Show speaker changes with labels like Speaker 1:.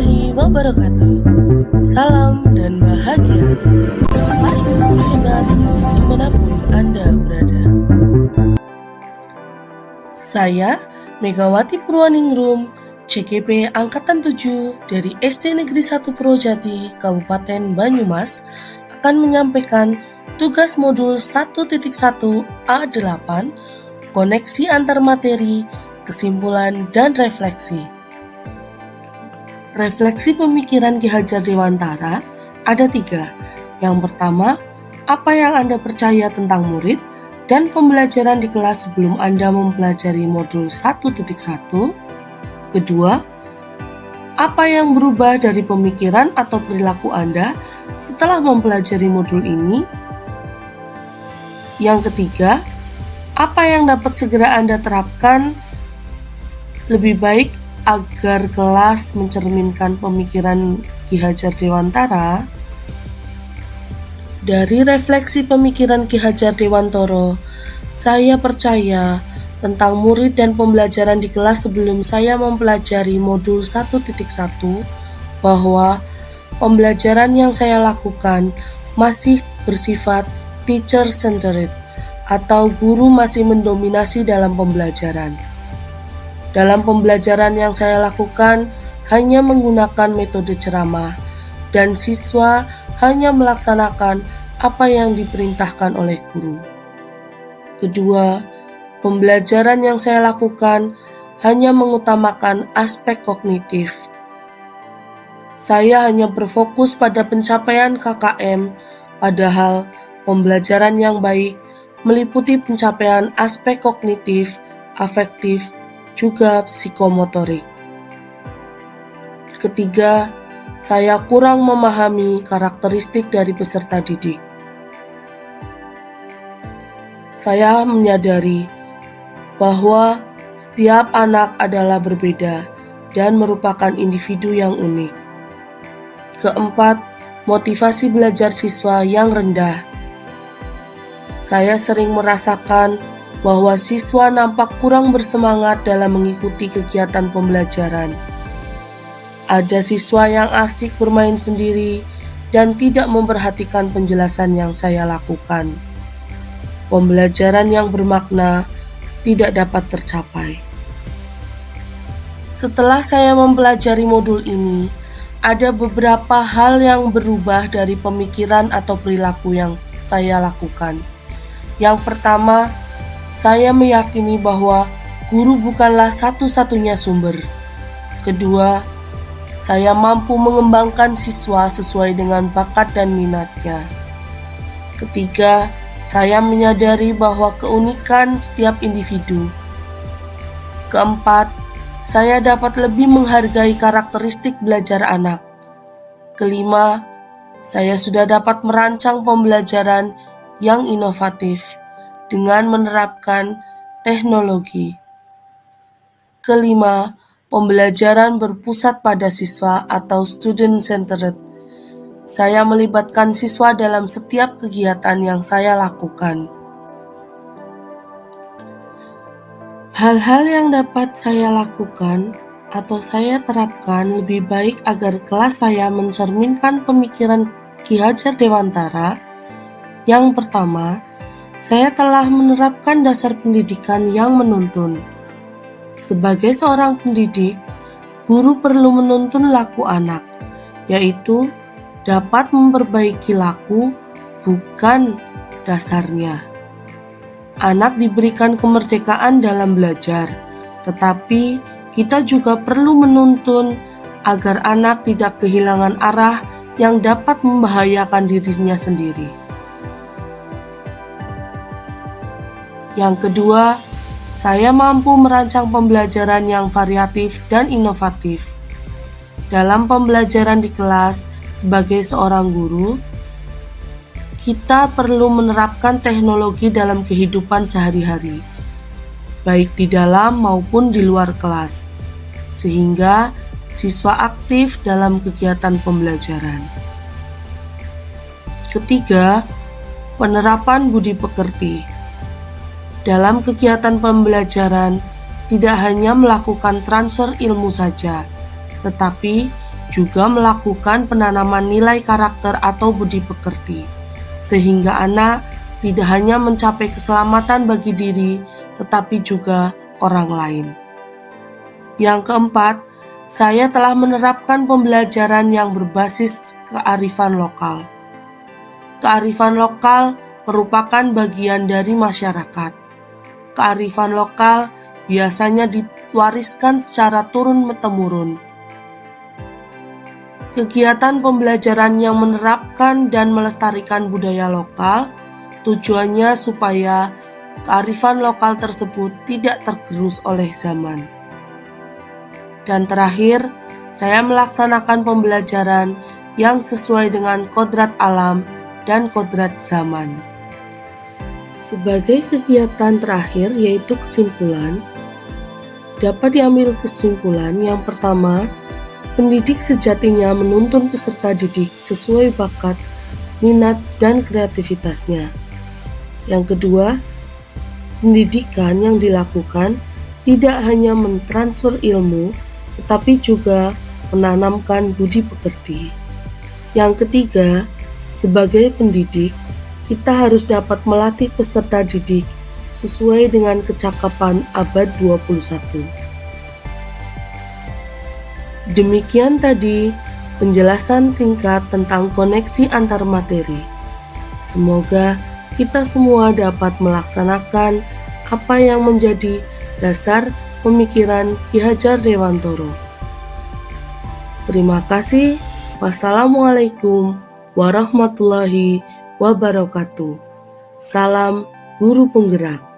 Speaker 1: warahmatullahi wabarakatuh. Salam dan bahagia. Mari hebat dimanapun Anda berada. Saya Megawati Purwaningrum, CGP Angkatan 7 dari SD Negeri 1 Purwojati, Kabupaten Banyumas, akan menyampaikan tugas modul 1.1 A8, koneksi antar materi, kesimpulan, dan refleksi. Refleksi pemikiran Ki Hajar Dewantara ada 3. Yang pertama, apa yang Anda percaya tentang murid dan pembelajaran di kelas sebelum Anda mempelajari modul 1.1. Kedua, apa yang berubah dari pemikiran atau perilaku Anda setelah mempelajari modul ini? Yang ketiga, apa yang dapat segera Anda terapkan lebih baik agar kelas mencerminkan pemikiran Ki Hajar Dewantara? Dari refleksi pemikiran Ki Hajar Dewantara, saya percaya tentang murid dan pembelajaran di kelas sebelum saya mempelajari modul 1.1 bahwa pembelajaran yang saya lakukan masih bersifat teacher-centered atau guru masih mendominasi dalam pembelajaran. Dalam pembelajaran yang saya lakukan hanya menggunakan metode ceramah dan siswa hanya melaksanakan apa yang diperintahkan oleh guru. Kedua, pembelajaran yang saya lakukan hanya mengutamakan aspek kognitif. Saya hanya berfokus pada pencapaian KKM, padahal pembelajaran yang baik meliputi pencapaian aspek kognitif, afektif, juga psikomotorik. Ketiga, saya kurang memahami karakteristik dari peserta didik. Saya menyadari bahwa setiap anak adalah berbeda dan merupakan individu yang unik. Keempat, motivasi belajar siswa yang rendah. Saya sering merasakan bahwa siswa nampak kurang bersemangat dalam mengikuti kegiatan pembelajaran. Ada siswa yang asik bermain sendiri dan tidak memperhatikan penjelasan yang saya lakukan. Pembelajaran yang bermakna tidak dapat tercapai. Setelah saya mempelajari modul ini, ada beberapa hal yang berubah dari pemikiran atau perilaku yang saya lakukan. Yang pertama, saya meyakini bahwa guru bukanlah satu-satunya sumber. Kedua, saya mampu mengembangkan siswa sesuai dengan bakat dan minatnya. Ketiga, saya menyadari bahwa keunikan setiap individu. Keempat, saya dapat lebih menghargai karakteristik belajar anak. Kelima, saya sudah dapat merancang pembelajaran yang inovatif dengan menerapkan teknologi. Kelima, pembelajaran berpusat pada siswa atau student-centered. Saya melibatkan siswa dalam setiap kegiatan yang saya lakukan. Hal-hal yang dapat saya lakukan atau saya terapkan lebih baik agar kelas saya mencerminkan pemikiran Ki Hajar Dewantara. Yang pertama, saya telah menerapkan dasar pendidikan yang menuntun. Sebagai seorang pendidik, guru perlu menuntun laku anak, yaitu dapat memperbaiki laku, bukan dasarnya. Anak diberikan kemerdekaan dalam belajar, tetapi kita juga perlu menuntun agar anak tidak kehilangan arah yang dapat membahayakan dirinya sendiri. Yang kedua, saya mampu merancang pembelajaran yang variatif dan inovatif. Dalam pembelajaran di kelas, sebagai seorang guru, kita perlu menerapkan teknologi dalam kehidupan sehari-hari, baik di dalam maupun di luar kelas, sehingga siswa aktif dalam kegiatan pembelajaran. Ketiga, penerapan budi pekerti. Dalam kegiatan pembelajaran, tidak hanya melakukan transfer ilmu saja, tetapi juga melakukan penanaman nilai karakter atau budi pekerti, sehingga anak tidak hanya mencapai keselamatan bagi diri, tetapi juga orang lain. Yang keempat, saya telah menerapkan pembelajaran yang berbasis kearifan lokal. Kearifan lokal merupakan bagian dari masyarakat. Kearifan lokal biasanya diwariskan secara turun-temurun. Kegiatan pembelajaran yang menerapkan dan melestarikan budaya lokal, tujuannya supaya kearifan lokal tersebut tidak tergerus oleh zaman. Dan terakhir, saya melaksanakan pembelajaran yang sesuai dengan kodrat alam dan kodrat zaman. Sebagai kegiatan terakhir yaitu kesimpulan, dapat diambil kesimpulan yang pertama, pendidik sejatinya menuntun peserta didik sesuai bakat, minat, dan kreativitasnya. Yang kedua, pendidikan yang dilakukan tidak hanya mentransfer ilmu, tetapi juga menanamkan budi pekerti. Yang ketiga, sebagai pendidik, kita harus dapat melatih peserta didik sesuai dengan kecakapan abad 21. Demikian tadi penjelasan singkat tentang koneksi antar materi. Semoga kita semua dapat melaksanakan apa yang menjadi dasar pemikiran Ki Hajar Dewantoro. Terima kasih. Wassalamualaikum warahmatullahi wabarakatuh. Salam Guru Penggerak.